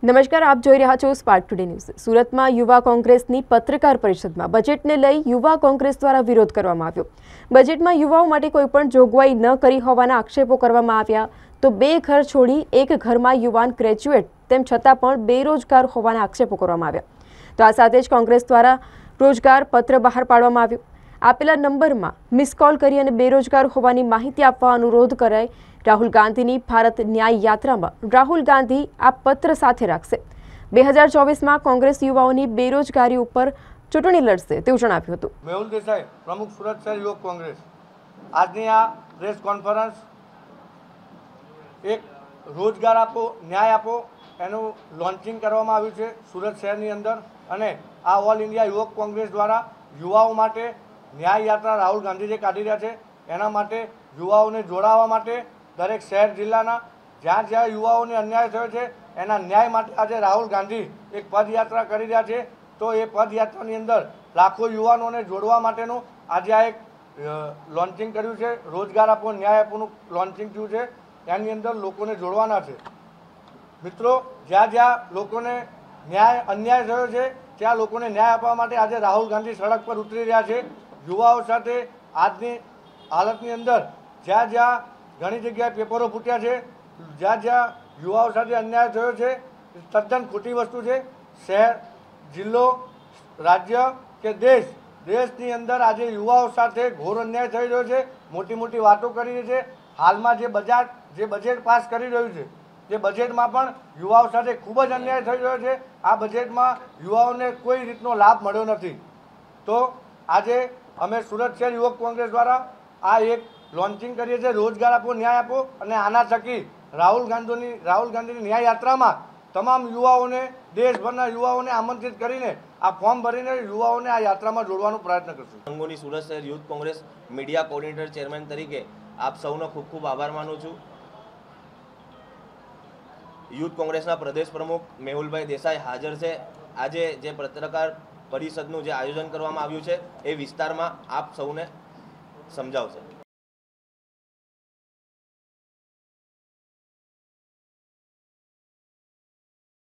નમસ્કાર, આપ જોઈ રહ્યા છો સ્પાર્ક ટુડે ન્યૂઝ। સુરતમાં યુવા કોંગ્રેસની પત્રકાર પરિષદમાં બજેટને લઈ યુવા કોંગ્રેસ દ્વારા વિરોધ કરવામાં આવ્યો। બજેટમાં યુવાઓ માટે કોઈ પણ જોગવાઈ ન કરી હોવાના આક્ષેપો કરવામાં આવ્યા। તો બે ઘર છોડી એક ઘરમાં યુવાન ગ્રેજ્યુએટ તેમ છતાં પણ બેરોજગાર હોવાના આક્ષેપો કરવામાં આવ્યા। તો આ સાથે જ કોંગ્રેસ દ્વારા રોજગાર પત્ર બહાર પાડવામાં આવ્યું। આપેલા નંબરમાં મિસ કોલ કરી અને બેરોજગાર હોવાની માહિતી આપવા અનુરોધ કરાય। રાહુલ ગાંધીની ભારત ન્યાય યાત્રામાં રાહુલ ગાંધી આ પત્ર સાથે રાખશે। 2024માં કોંગ્રેસ યુવાઓની બેરોજગારી ઉપર ચૂંટણી લડશે તેવું જણાવ્યું હતું। મેહુલ દેસાઈ, પ્રમુખ સુરત શહેર યુવક કોંગ્રેસ, આજની આ પ્રેસ કોન્ફરન્સ એક રોજગાર આપો ન્યાય આપો એનું લોન્ચિંગ કરવામાં આવ્યું છે સુરત શહેરની અંદર, અને આ ઓલ ઇન્ડિયા યુવક કોંગ્રેસ દ્વારા યુવાઓ માટે ન્યાય યાત્રા રાહુલ ગાંધી જે કાઢી રહ્યા છે એના માટે યુવાઓને જોડાવા માટે દરેક શહેર જિલ્લાના જ્યાં જ્યાં યુવાઓને અન્યાય થયો છે એના ન્યાય માટે આજે રાહુલ ગાંધી એક પદયાત્રા કરી રહ્યા છે। તો એ પદયાત્રાની અંદર લાખો યુવાનોને જોડવા માટેનું આજે આ એક લોન્ચિંગ કર્યું છે। રોજગાર આપો ન્યાય આપોનું લોન્ચિંગ થયું છે, એની અંદર લોકોને જોડવાના છે। મિત્રો, જ્યાં જ્યાં લોકોને અન્યાય થયો છે ત્યાં લોકોને ન્યાય આપવા માટે આજે રાહુલ ગાંધી સડક પર ઉતરી રહ્યા છે। યુવાઓ સાથે આજની હાલતની અંદર જ્યાં જ્યાં ઘણી જગ્યાએ પેપરો ફૂટ્યા છે, જ્યાં જ્યાં યુવાઓ સાથે અન્યાય થયો છે, તદ્દન ખોટી વસ્તુ છે। શહેર, જિલ્લો, રાજ્ય કે દેશની અંદર આજે યુવાઓ સાથે ઘોર અન્યાય થઈ રહ્યો છે। મોટી મોટી વાતો કરી રહી છે। હાલમાં જે બજેટ પાસ કરી રહ્યું છે તે બજેટમાં પણ યુવાઓ સાથે ખૂબ જ અન્યાય થઈ રહ્યો છે। આ બજેટમાં યુવાઓને કોઈ રીતનો લાભ મળ્યો નથી। તો આજે અમે સુરત શહેર યુવક કોંગ્રેસ દ્વારા આ એક લોન્ચિંગ કરીએ છીએ, રોજગાર આપો ન્યાય આપો, અને આના થકી રાહુલ ગાંધીની ન્યાય યાત્રામાં તમામ યુવાઓને, દેશભરના યુવાઓને આમંત્રિત કરીને આ ફોર્મ ભરીને યુવાઓને આ યાત્રામાં જોડવાનો પ્રયત્ન કરશું। અંગોની સુરત શહેર youth Congress media coordinator chairman તરીકે આપ સૌનો ખૂબ ખૂબ આભાર માનું છું। યુથ કોંગ્રેસના પ્રદેશ પ્રમુખ મેહુલભાઈ દેસાઈ હાજર છે। આજે જે પત્રકાર પરિષદનું જે આયોજન કરવામાં આવ્યું છે એ વિસ્તારમાં આપ સૌને સમજાવશે।